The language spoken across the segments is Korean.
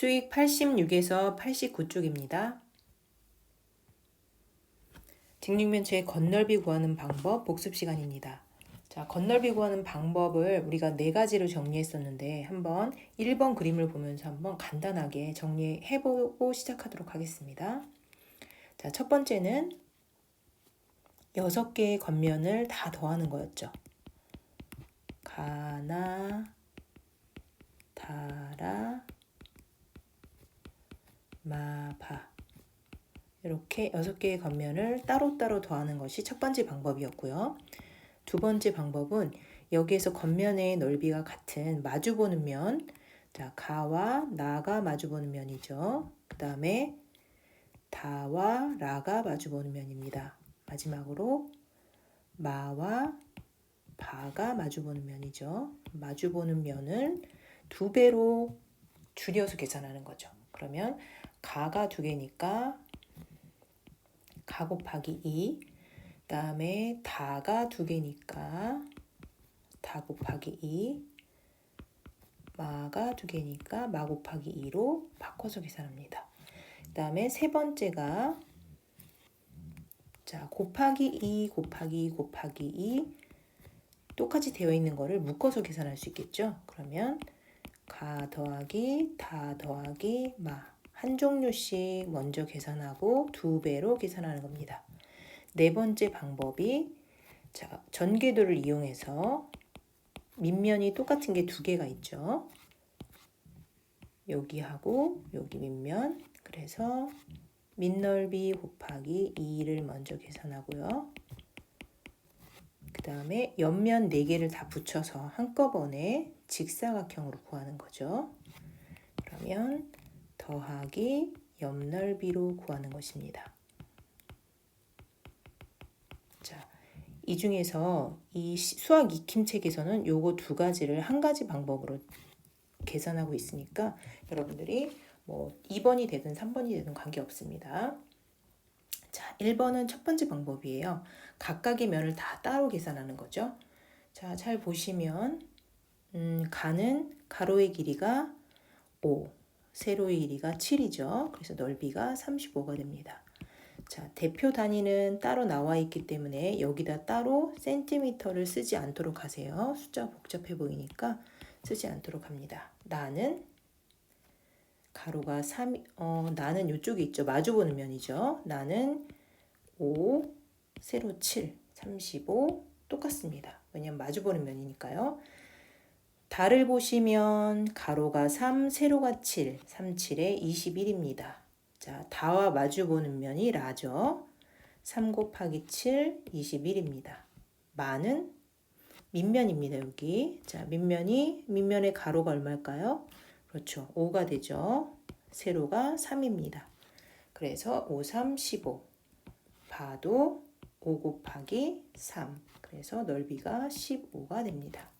수익 86에서 89쪽입니다. 직육면체의 건널비 구하는 방법 복습 시간입니다. 자, 건널비 구하는 방법을 우리가 4가지로 정리했었는데 한번 1번 그림을 보면서 한번 간단하게 정리해보고 시작하도록 하겠습니다. 자, 첫 번째는 6개의 겉면을 다 더하는 거였죠. 가나, 다라, 마바 이렇게 6개의 겉면을 따로따로 더하는 것이 첫 번째 방법이었고요. 두 번째 방법은 여기에서 겉면의 넓이가 같은 마주보는 면, 자, 가와 나가 마주보는 면이죠. 그 다음에 다와 라가 마주보는 면입니다. 마지막으로 마와 바가 마주보는 면이죠. 마주보는 면을 2배로 줄여서 계산하는 거죠. 그러면 가가 2개니까 가 곱하기 2, 그 다음에 다가 2개니까 다 곱하기 2, 마가 2개니까 마 곱하기 2로 바꿔서 계산합니다. 그 다음에 세 번째가 자 곱하기 2 곱하기 2 곱하기 2 똑같이 되어 있는 거를 묶어서 계산할 수 있겠죠. 그러면 가 더하기 다 더하기 마 한 종류씩 먼저 계산하고 2배로 계산하는 겁니다. 네 번째 방법이 자 전개도를 이용해서 밑면이 똑같은 게 2개가 있죠. 여기하고 여기 밑면, 그래서 밑넓이 곱하기 2를 먼저 계산하고요. 그 다음에 옆면 4개를 다 붙여서 한꺼번에 직사각형으로 구하는 거죠. 그러면 더하기 옆넓이로 구하는 것입니다. 자, 이 중에서 이 수학 익힘책에서는 요거 2가지를 한 가지 방법으로 계산하고 있으니까 여러분들이 뭐 2번이 되든 3번이 되든 관계없습니다. 자, 1번은 첫 번째 방법이에요. 각각의 면을 다 따로 계산하는 거죠. 자, 잘 보시면 가는 가로의 길이가 5, 세로의 길이가 7이죠. 그래서 넓이가 35가 됩니다. 자, 대표 단위는 따로 나와 있기 때문에 여기다 따로 센티미터를 쓰지 않도록 하세요. 숫자 복잡해 보이니까 쓰지 않도록 합니다. 나는 가로가 3, 나는 이쪽에 있죠. 마주보는 면이죠. 나는 5, 세로 7, 35 똑같습니다. 왜냐면 마주보는 면이니까요. 달을 보시면 가로가 3, 세로가 7, 3, 7에 21입니다. 자, 다와 마주보는 면이 라죠. 3 곱하기 7, 21입니다. 마는 밑면입니다. 여기. 자, 밑면의 가로가 얼마일까요? 그렇죠. 5가 되죠. 세로가 3입니다. 그래서 5, 3, 15. 바도 5 곱하기 3. 그래서 넓이가 15가 됩니다.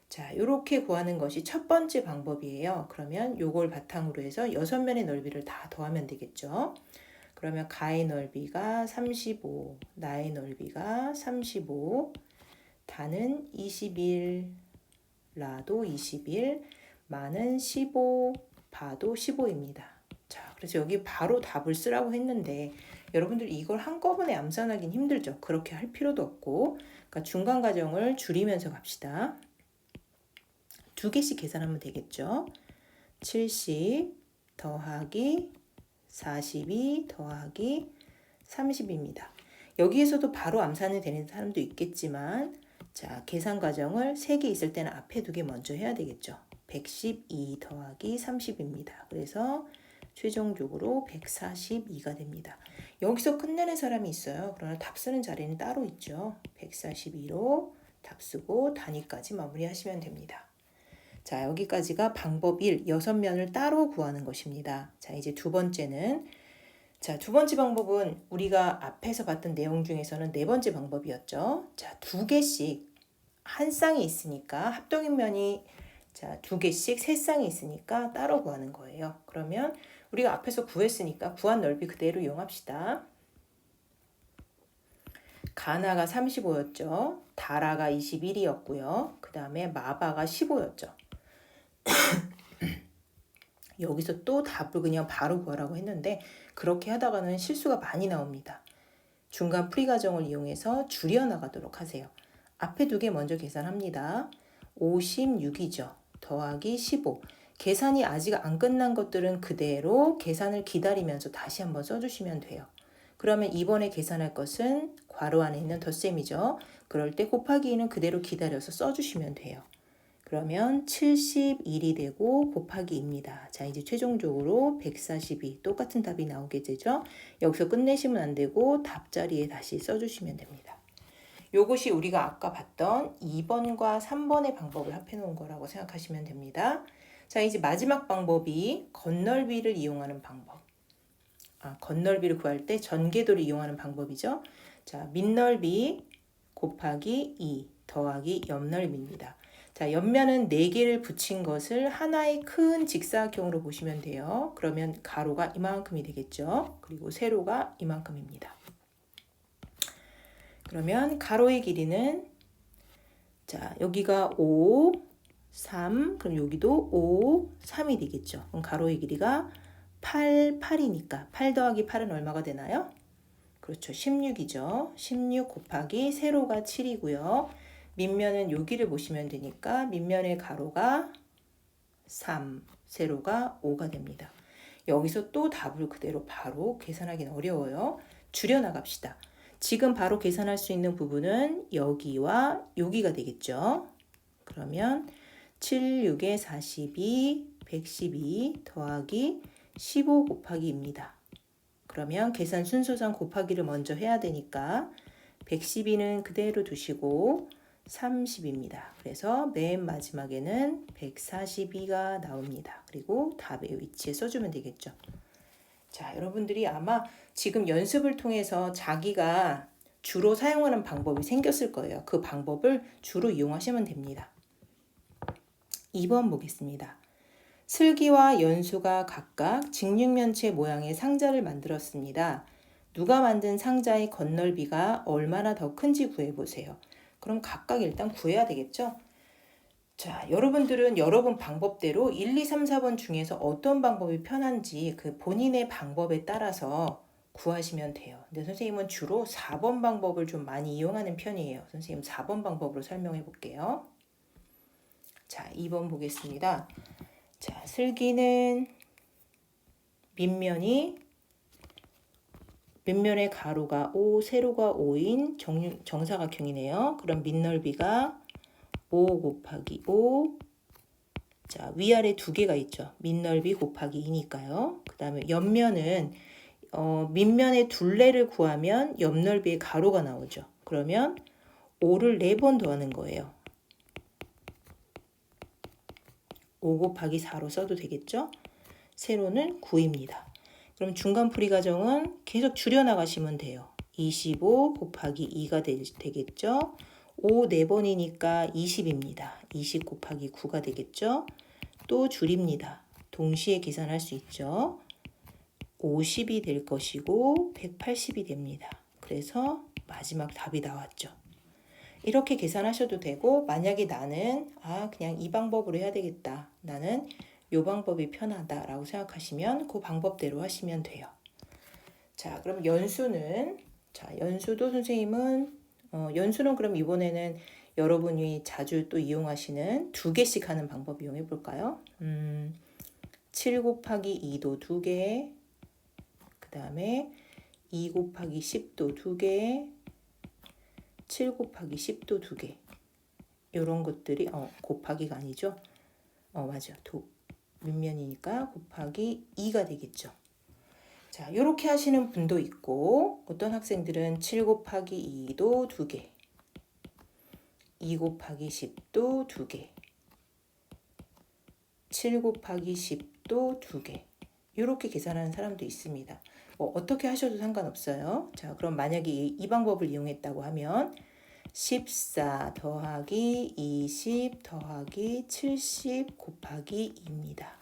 자, 이렇게 구하는 것이 첫 번째 방법이에요. 그러면 요걸 바탕으로 해서 6면의 넓이를 다 더하면 되겠죠. 그러면 가의 넓이가 35, 나의 넓이가 35, 다는 21, 라도 21, 마는 15, 바도 15입니다. 자, 그래서 여기 바로 답을 쓰라고 했는데 여러분들 이걸 한꺼번에 암산하긴 힘들죠. 그렇게 할 필요도 없고, 그러니까 중간 과정을 줄이면서 갑시다. 2개씩 계산하면 되겠죠. 70 더하기 42 더하기 30입니다. 여기에서도 바로 암산이 되는 사람도 있겠지만 자, 계산 과정을 3개 있을 때는 앞에 2개 먼저 해야 되겠죠. 112 더하기 30입니다. 그래서 최종적으로 142가 됩니다. 여기서 끝내는 사람이 있어요. 그러나 답 쓰는 자리는 따로 있죠. 142로 답 쓰고 단위까지 마무리하시면 됩니다. 자, 여기까지가 방법 1, 6면을 따로 구하는 것입니다. 자, 이제 두 번째는 자, 두 번째 방법은 우리가 앞에서 봤던 내용 중에서는 4번째 방법이었죠. 자, 2개씩 한 쌍이 있으니까 합동인면이 자, 2개씩 3쌍이 있으니까 따로 구하는 거예요. 그러면 우리가 앞에서 구했으니까 구한 넓이 그대로 이용합시다. 가나가 35였죠. 다라가 21이었고요. 그 다음에 마바가 15였죠. 여기서 또 답을 그냥 바로 구하라고 했는데 그렇게 하다가는 실수가 많이 나옵니다. 중간 풀이 과정을 이용해서 줄여나가도록 하세요. 앞에 두 개 먼저 계산합니다. 56이죠. 더하기 15. 계산이 아직 안 끝난 것들은 그대로 계산을 기다리면서 다시 한번 써주시면 돼요. 그러면 이번에 계산할 것은 괄호 안에 있는 덧셈이죠. 그럴 때 곱하기 2는 그대로 기다려서 써주시면 돼요. 그러면 71이 되고 곱하기 2입니다. 자, 이제 최종적으로 142 똑같은 답이 나오게 되죠. 여기서 끝내시면 안 되고 답자리에 다시 써주시면 됩니다. 요것이 우리가 아까 봤던 2번과 3번의 방법을 합해 놓은 거라고 생각하시면 됩니다. 자, 이제 마지막 방법이 건널비를 이용하는 방법. 건널비를 구할 때 전개도를 이용하는 방법이죠. 자, 밑넓이 곱하기 2 더하기 옆넓이입니다. 자, 옆면은 4개를 붙인 것을 하나의 큰 직사각형으로 보시면 돼요. 그러면 가로가 이만큼이 되겠죠. 그리고 세로가 이만큼입니다. 그러면 가로의 길이는 자, 여기가 5, 3, 그럼 여기도 5, 3이 되겠죠. 그럼 가로의 길이가 8, 8이니까 8 더하기 8은 얼마가 되나요? 그렇죠. 16이죠. 16 곱하기 세로가 7이고요. 밑면은 여기를 보시면 되니까 밑면의 가로가 3, 세로가 5가 됩니다. 여기서 또 답을 그대로 바로 계산하기는 어려워요. 줄여나갑시다. 지금 바로 계산할 수 있는 부분은 여기와 여기가 되겠죠. 그러면 7, 6에 42, 112 더하기 15 곱하기입니다. 그러면 계산 순서상 곱하기를 먼저 해야 되니까 112는 그대로 두시고 30입니다. 그래서 맨 마지막에는 142가 나옵니다. 그리고 답의 위치에 써주면 되겠죠. 자, 여러분들이 아마 지금 연습을 통해서 자기가 주로 사용하는 방법이 생겼을 거예요. 그 방법을 주로 이용하시면 됩니다. 2번 보겠습니다. 슬기와 연수가 각각 직육면체 모양의 상자를 만들었습니다. 누가 만든 상자의 건널비가 얼마나 더 큰지 구해보세요. 그럼 각각 일단 구해야 되겠죠? 자, 여러분들은 여러분 방법대로 1, 2, 3, 4번 중에서 어떤 방법이 편한지 그 본인의 방법에 따라서 구하시면 돼요. 근데 선생님은 주로 4번 방법을 좀 많이 이용하는 편이에요. 선생님 4번 방법으로 설명해 볼게요. 자, 2번 보겠습니다. 자, 슬기는 밑면의 가로가 5, 세로가 5인 정사각형이네요. 그럼 밑넓이가 5 곱하기 5. 자, 위아래 두 개가 있죠. 밑넓이 곱하기 2니까요. 그 다음에 옆면은 밑면의 둘레를 구하면 옆넓이의 가로가 나오죠. 그러면 5를 4번 더하는 거예요. 5 곱하기 4로 써도 되겠죠? 세로는 9입니다. 그럼 중간풀이 과정은 계속 줄여나가시면 돼요. 25 곱하기 2가 되겠죠? 5 4번이니까 20입니다. 20 곱하기 9가 되겠죠? 또 줄입니다. 동시에 계산할 수 있죠. 50이 될 것이고 180이 됩니다. 그래서 마지막 답이 나왔죠. 이렇게 계산하셔도 되고 만약에 나는 그냥 이 방법으로 해야 되겠다. 나는 이 방법이 편하다라고 생각하시면 그 방법대로 하시면 돼요. 자, 그럼 연수는 연수도 선생님은 연수는 그럼 이번에는 여러분이 자주 또 이용하시는 2개씩 하는 방법 이용해 볼까요? 7 곱하기 2도 2개, 그 다음에 2 곱하기 10도 2개, 7 곱하기 10도 2개. 이런 것들이 곱하기가 아니죠. 맞아. 밑면이니까 곱하기 2가 되겠죠. 자, 이렇게 하시는 분도 있고 어떤 학생들은 7 곱하기 2도 2개, 2 곱하기 10도 2개, 7 곱하기 10도 2개. 이렇게 계산하는 사람도 있습니다. 어떻게 하셔도 상관없어요. 자, 그럼 만약에 이 방법을 이용했다고 하면 14 더하기 20 더하기 70 곱하기 2입니다.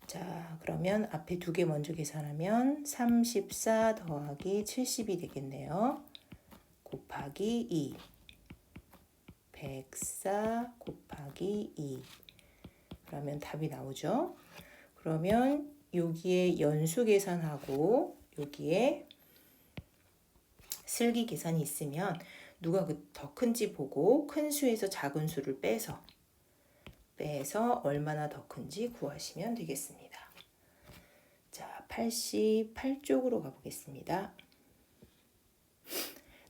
자, 그러면 앞에 2개 먼저 계산하면 34 더하기 70이 되겠네요. 곱하기 2. 104 곱하기 2. 그러면 답이 나오죠. 그러면 여기에 연수 계산하고 여기에 슬기 계산이 있으면 누가 더 큰지 보고 큰 수에서 작은 수를 빼서 얼마나 더 큰지 구하시면 되겠습니다. 자, 88쪽으로 가보겠습니다.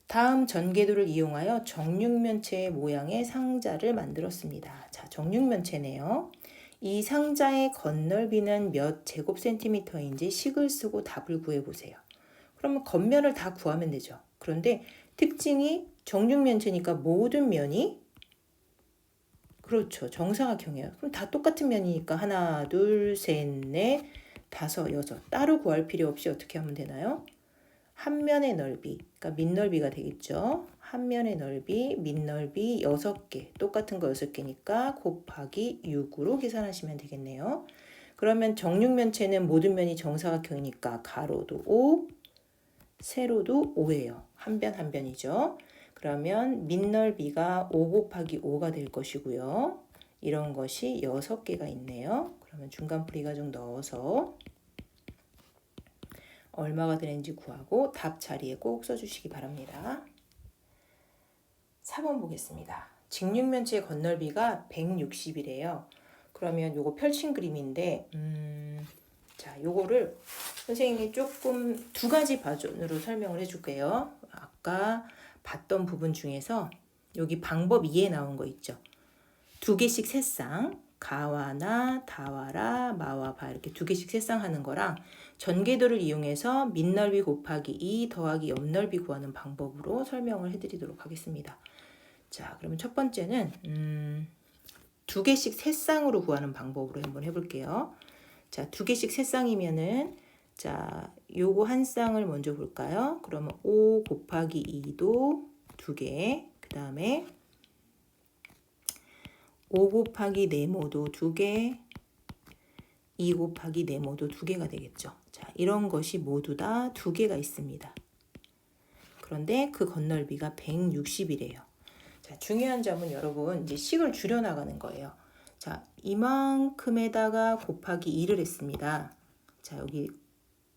다음 전개도를 이용하여 정육면체 모양의 상자를 만들었습니다. 자, 정육면체네요. 이 상자의 겉넓이는 몇 제곱센티미터인지 식을 쓰고 답을 구해보세요. 그러면 겉면을 다 구하면 되죠. 그런데 특징이 정육면체니까 모든 면이 그렇죠. 정사각형이에요. 그럼 다 똑같은 면이니까 하나, 둘, 셋, 넷, 다섯, 여섯. 따로 구할 필요 없이 어떻게 하면 되나요? 한 면의 넓이, 그러니까 밑넓이가 되겠죠. 한 면의 넓이, 밑넓이 6개, 똑같은 거 6개니까 곱하기 6으로 계산하시면 되겠네요. 그러면 정육면체는 모든 면이 정사각형이니까 가로도 5, 세로도 5예요. 한 변 한 변이죠. 그러면 밑넓이가 5 곱하기 5가 될 것이고요. 이런 것이 6개가 있네요. 그러면 중간풀이 가정 넣어서 얼마가 되는지 구하고 답 자리에 꼭 써주시기 바랍니다. 4번 보겠습니다. 직육면체의 겉넓이가 160이래요. 그러면 요거 펼친 그림인데 자, 요거를 선생님이 조금 두 가지 버전으로 설명을 해줄게요. 아까 봤던 부분 중에서 여기 방법 2에 나온 거 있죠. 2개씩 세쌍, 가와나 다와라, 마와 바 이렇게 2개씩 세쌍하는 거랑 전개도를 이용해서 밑넓이 곱하기 2 더하기 옆넓이 구하는 방법으로 설명을 해드리도록 하겠습니다. 자, 그러면 첫 번째는 2개씩 세쌍으로 구하는 방법으로 한번 해볼게요. 자, 2개씩 세쌍이면은 자, 요거 한 쌍을 먼저 볼까요? 그러면 5 곱하기 2도 2개, 그 다음에 5 곱하기 네모도 2개, 2 곱하기 네모도 2개가 되겠죠. 자, 이런 것이 모두 다 2개가 있습니다. 그런데 그 겉넓이가 160이래요. 자, 중요한 점은 여러분 이제 식을 줄여 나가는 거예요. 자, 이만큼에다가 곱하기 2를 했습니다. 자,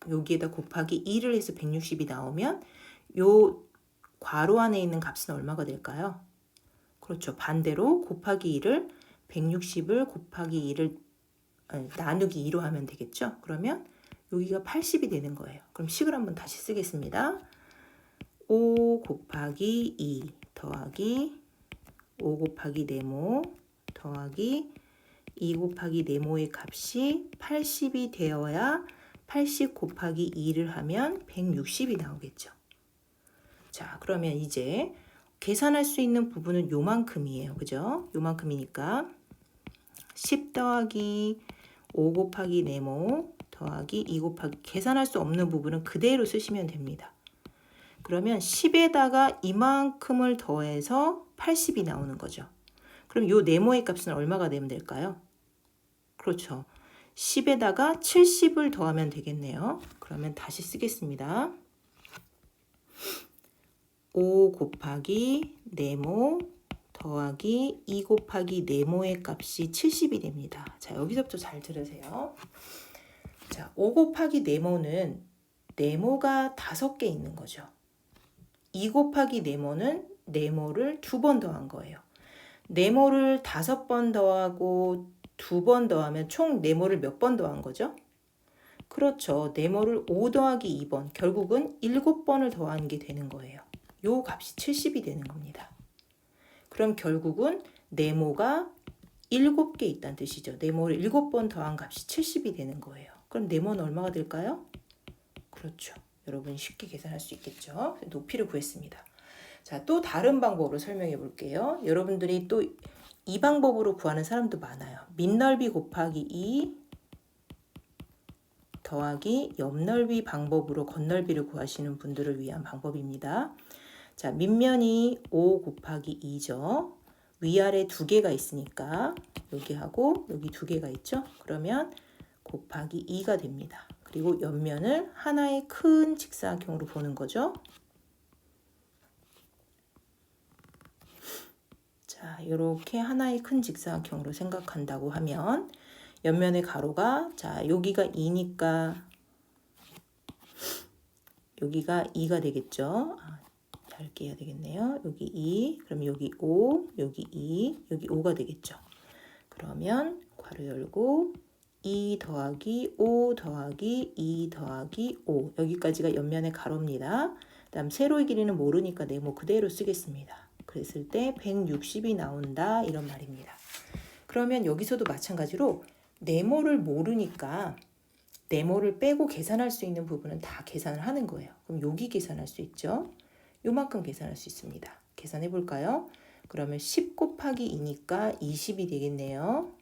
여기에다 곱하기 2를 해서 160이 나오면 요 괄호 안에 있는 값은 얼마가 될까요? 그렇죠. 반대로 곱하기 2를 160을 곱하기 2를 나누기 2로 하면 되겠죠. 그러면 여기가 80이 되는 거예요. 그럼 식을 한번 다시 쓰겠습니다. 5 곱하기 2 더하기 5 곱하기 네모 더하기 2 곱하기 네모의 값이 80이 되어야 80 곱하기 2를 하면 160이 나오겠죠. 자, 그러면 이제 계산할 수 있는 부분은 요만큼이에요. 그죠? 요만큼이니까 10 더하기 5 곱하기 네모 더하기 2 곱하기 계산할 수 없는 부분은 그대로 쓰시면 됩니다. 그러면 10에다가 이만큼을 더해서 80이 나오는 거죠. 그럼 요 네모의 값은 얼마가 되면 될까요? 그렇죠. 10에다가 70을 더하면 되겠네요. 그러면 다시 쓰겠습니다. 5 곱하기 네모 더하기 2 곱하기 네모의 값이 70이 됩니다. 자, 여기서부터 잘 들으세요. 자, 5 곱하기 네모는 네모가 5개 있는 거죠. 2 곱하기 네모는 네모를 2번 더한 거예요. 네모를 5번 더하고 2번 더하면 총 네모를 몇 번 더한 거죠? 그렇죠. 네모를 5 더하기 2번, 결국은 7번을 더한 게 되는 거예요. 요 값이 70이 되는 겁니다. 그럼 결국은 네모가 7개 있다는 뜻이죠. 네모를 7번 더한 값이 70이 되는 거예요. 그럼 네모는 얼마가 될까요? 그렇죠. 여러분 쉽게 계산할 수 있겠죠. 높이를 구했습니다. 자, 또 다른 방법으로 설명해 볼게요. 여러분들이 또 이 방법으로 구하는 사람도 많아요. 밑넓이 곱하기 2 더하기 옆넓이 방법으로 겉넓이를 구하시는 분들을 위한 방법입니다. 자, 밑면이 5 곱하기 2죠. 위아래 2개가 있으니까 여기하고 여기 2개가 있죠. 그러면 곱하기 2가 됩니다. 그리고 옆면을 하나의 큰 직사각형으로 보는 거죠. 자, 이렇게 하나의 큰 직사각형으로 생각한다고 하면 옆면의 가로가 자 여기가 2니까 여기가 2가 되겠죠. 얇게 해야 되겠네요. 여기 2, 그럼 여기 5, 여기 2, 여기 5가 되겠죠. 그러면 괄호 열고 2 더하기 5 더하기 2 더하기 5 여기까지가 옆면의 가로입니다. 다음 세로의 길이는 모르니까 네모 그대로 쓰겠습니다. 그랬을 때 160이 나온다 이런 말입니다. 그러면 여기서도 마찬가지로 네모를 모르니까 네모를 빼고 계산할 수 있는 부분은 다 계산을 하는 거예요. 그럼 여기 계산할 수 있죠. 요만큼 계산할 수 있습니다. 계산해 볼까요? 그러면 10 곱하기 2니까 20이 되겠네요.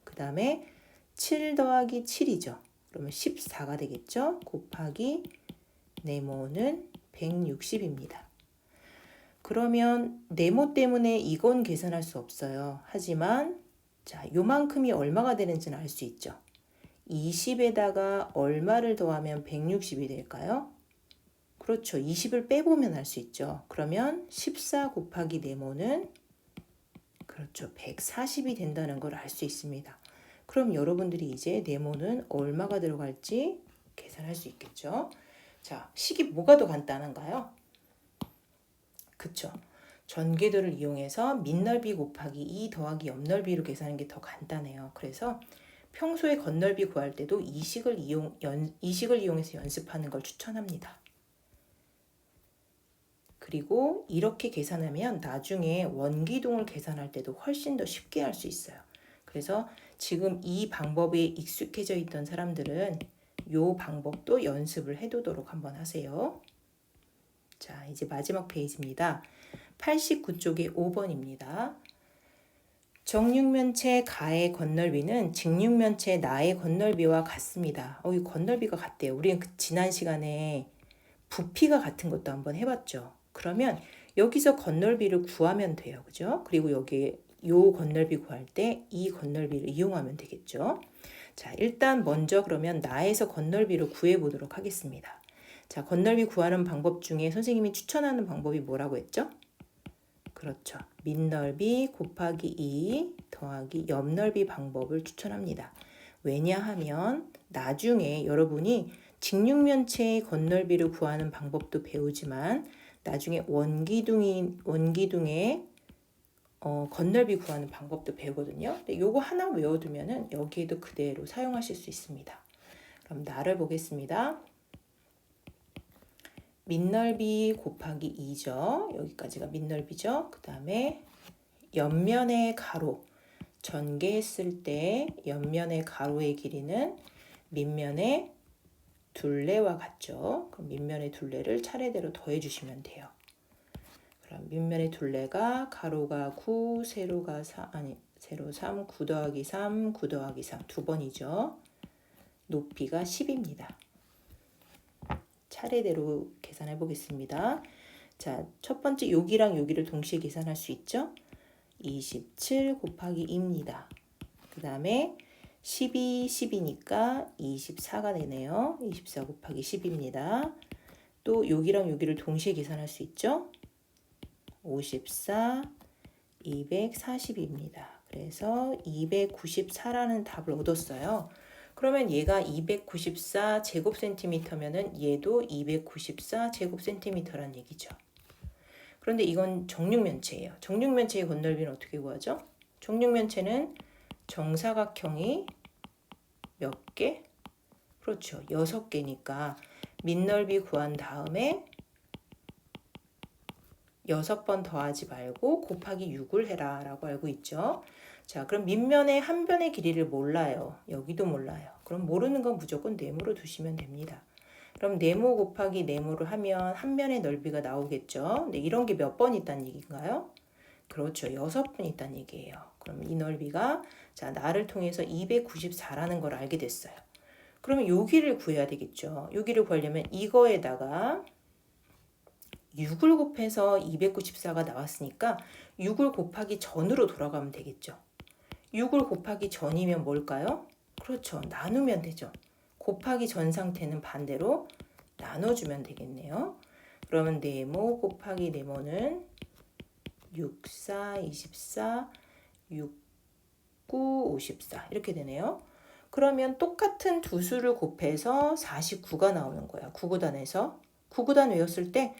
그 다음에 7 더하기 7이죠. 그러면 14가 되겠죠. 곱하기 네모는 160입니다. 그러면 네모 때문에 이건 계산할 수 없어요. 하지만 자, 요만큼이 얼마가 되는지는 알 수 있죠. 20에다가 얼마를 더하면 160이 될까요? 그렇죠. 20을 빼보면 알 수 있죠. 그러면 14 곱하기 네모는 그렇죠. 140이 된다는 걸 알 수 있습니다. 그럼 여러분들이 이제 네모는 얼마가 들어갈지 계산할 수 있겠죠. 자, 식이 뭐가 더 간단한가요? 그쵸. 전개도를 이용해서 밑넓이 곱하기 2 더하기 옆넓이로 계산하는 게 더 간단해요. 그래서 평소에 겉넓이 구할 때도 이 식을 이용해서 연습하는 걸 추천합니다. 그리고 이렇게 계산하면 나중에 원기둥을 계산할 때도 훨씬 더 쉽게 할 수 있어요. 그래서 지금 이 방법에 익숙해져 있던 사람들은 이 방법도 연습을 해두도록 한번 하세요. 자, 이제 마지막 페이지입니다. 89쪽의 5번입니다. 정육면체 가의 겉넓이는 직육면체 나의 겉넓이와 같습니다. 이 겉넓이가 같대요. 우리는 지난 시간에 부피가 같은 것도 한번 해봤죠. 그러면 여기서 겉넓이를 구하면 돼요. 그죠? 그리고 여기 요 겉넓이 구할 때 이 겉넓이를 이용하면 되겠죠. 자, 일단 먼저 그러면 나에서 겉넓이를 구해 보도록 하겠습니다. 자, 겉넓이 구하는 방법 중에 선생님이 추천하는 방법이 뭐라고 했죠? 그렇죠. 밑넓이 곱하기 2 더하기 옆넓이 방법을 추천합니다. 왜냐하면 나중에 여러분이 직육면체의 겉넓이를 구하는 방법도 배우지만 나중에 원기둥의 겉넓이 구하는 방법도 배우거든요. 근데 요거 하나 외워두면은 여기에도 그대로 사용하실 수 있습니다. 그럼 나를 보겠습니다. 밑넓이 곱하기 2죠. 여기까지가 밑넓이죠. 그 다음에 옆면의 가로 전개했을 때 옆면의 가로의 길이는 밑면의 둘레와 같죠. 그럼 밑면의 둘레를 차례대로 더해주시면 돼요. 그럼 밑면의 둘레가 가로가 9, 세로가 3, 세로 3, 9 더하기 3, 9 더하기 3 두 번이죠. 높이가 10입니다. 차례대로 계산해 보겠습니다. 자, 첫 번째 여기랑 여기를 동시에 계산할 수 있죠? 27 곱하기 2입니다. 그 다음에 10이니까 24가 되네요. 24 곱하기 10입니다. 또 여기랑 여기를 동시에 계산할 수 있죠? 54, 240입니다. 그래서 294라는 답을 얻었어요. 그러면 얘가 294 제곱센티미터면은 얘도 294 제곱센티미터란 얘기죠. 그런데 이건 정육면체예요. 정육면체의 겉넓이는 어떻게 구하죠? 정육면체는 정사각형이 몇 개? 그렇죠. 6개니까 밑넓이 구한 다음에 6번 더하지 말고 곱하기 6을 해라 라고 알고 있죠. 자, 그럼 밑면의 한 변의 길이를 몰라요. 여기도 몰라요. 그럼 모르는 건 무조건 네모로 두시면 됩니다. 그럼 네모 곱하기 네모를 하면 한 면의 넓이가 나오겠죠. 근데 이런 게 몇 번 있다는 얘기인가요? 그렇죠. 6번 있다는 얘기예요. 그럼 이 넓이가 자, 나를 통해서 294라는 걸 알게 됐어요. 그러면 여기를 구해야 되겠죠. 여기를 구하려면 이거에다가 6을 곱해서 294가 나왔으니까 6을 곱하기 전으로 돌아가면 되겠죠. 6을 곱하기 전이면 뭘까요? 그렇죠. 나누면 되죠. 곱하기 전 상태는 반대로 나눠주면 되겠네요. 그러면 네모 곱하기 네모는 6, 4, 24, 6, 9, 54 이렇게 되네요. 그러면 똑같은 두 수를 곱해서 49가 나오는 거예요. 9구단에서. 9구단 외웠을 때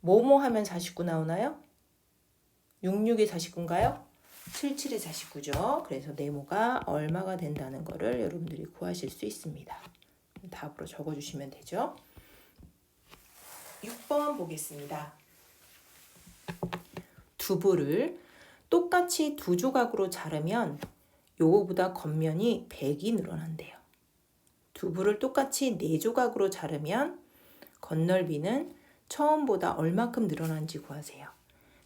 뭐뭐 하면 49 나오나요? 66이 49인가요? 77이 49죠. 그래서 네모가 얼마가 된다는 거를 여러분들이 구하실 수 있습니다. 답으로 적어주시면 되죠. 6번 보겠습니다. 두부를 똑같이 두 조각으로 자르면 요거보다 겉면이 100이 늘어난대요. 두부를 똑같이 네 조각으로 자르면 겉넓이는 처음보다 얼마큼 늘어난지 구하세요.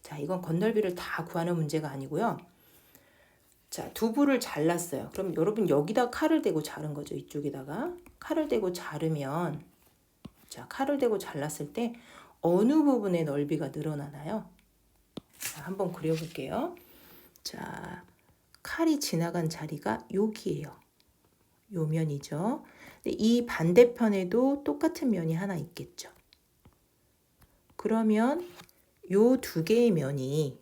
자, 이건 겉넓이를 다 구하는 문제가 아니고요. 자, 두부를 잘랐어요. 그럼 여러분 여기다 칼을 대고 자른 거죠. 이쪽에다가 칼을 대고 자르면, 자, 칼을 대고 잘랐을 때 어느 부분의 넓이가 늘어나나요? 자, 한번 그려볼게요. 자, 칼이 지나간 자리가 여기예요. 요 면이죠. 근데 이 반대편에도 똑같은 면이 하나 있겠죠. 그러면 요 두 개의 면이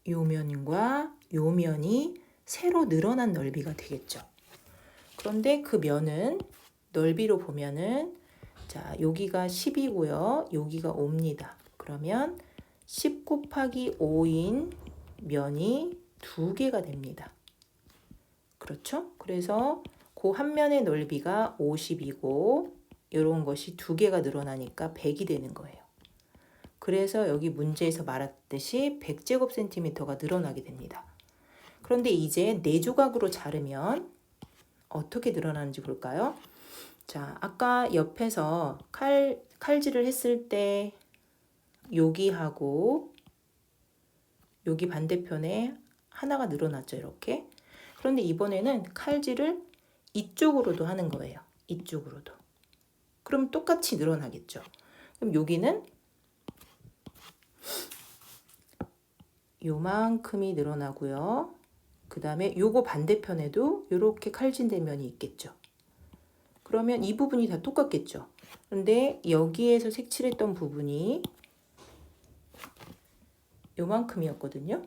요 면과 요 면이 새로 늘어난 넓이가 되겠죠. 그런데 그 면은 넓이로 보면은, 자, 여기가 10이고요. 여기가 5입니다. 그러면 10 곱하기 5인 면이 두 개가 됩니다. 그렇죠? 그래서 그 한 면의 넓이가 50이고 이런 것이 두 개가 늘어나니까 100이 되는 거예요. 그래서 여기 문제에서 말했듯이 100제곱센티미터가 늘어나게 됩니다. 그런데 이제 네 조각으로 자르면 어떻게 늘어나는지 볼까요? 자, 아까 옆에서 칼질을 했을 때 여기하고 여기 반대편에 하나가 늘어났죠, 이렇게. 그런데 이번에는 칼질을 이쪽으로도 하는 거예요. 이쪽으로도. 그럼 똑같이 늘어나겠죠. 그럼 여기는 요만큼이 늘어나고요. 그 다음에 요거 반대편에도 이렇게 칼진된 면이 있겠죠. 그러면 이 부분이 다 똑같겠죠. 그런데 여기에서 색칠했던 부분이 요만큼이었거든요.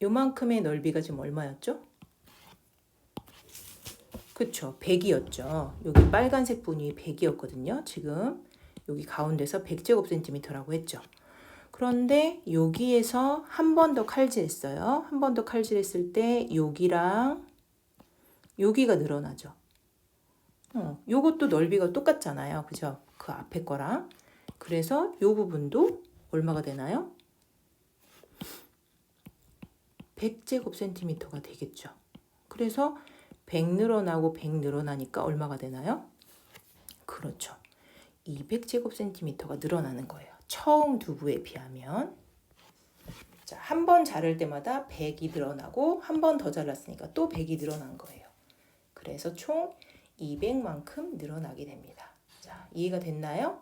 요만큼의 넓이가 지금 얼마였죠? 그쵸, 100이었죠. 여기 빨간색 분이 100이었거든요. 지금 여기 가운데서 100제곱센티미터라고 했죠. 그런데 여기에서 한 번 더 칼질했어요. 한 번 더 칼질했을 때 여기랑 여기가 늘어나죠. 요것도 넓이가 똑같잖아요. 그죠? 그 앞에 거랑. 그래서 요 부분도 얼마가 되나요? 100제곱센티미터가 되겠죠. 그래서 100 늘어나고 100 늘어나니까 얼마가 되나요? 그렇죠. 200제곱센티미터가 늘어나는 거예요. 처음 두부에 비하면. 자, 한 번 자를 때마다 100이 늘어나고 한 번 더 잘랐으니까 또 100이 늘어난 거예요. 그래서 총 200만큼 늘어나게 됩니다. 자, 이해가 됐나요?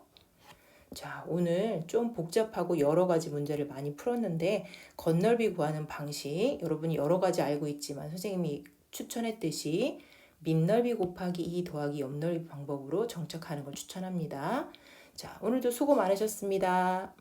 자, 오늘 좀 복잡하고 여러 가지 문제를 많이 풀었는데 겉넓이 구하는 방식 여러분이 여러 가지 알고 있지만 선생님이 추천했듯이 밑넓이 곱하기 2 더하기 옆넓이 방법으로 정착하는 걸 추천합니다. 자, 오늘도 수고 많으셨습니다.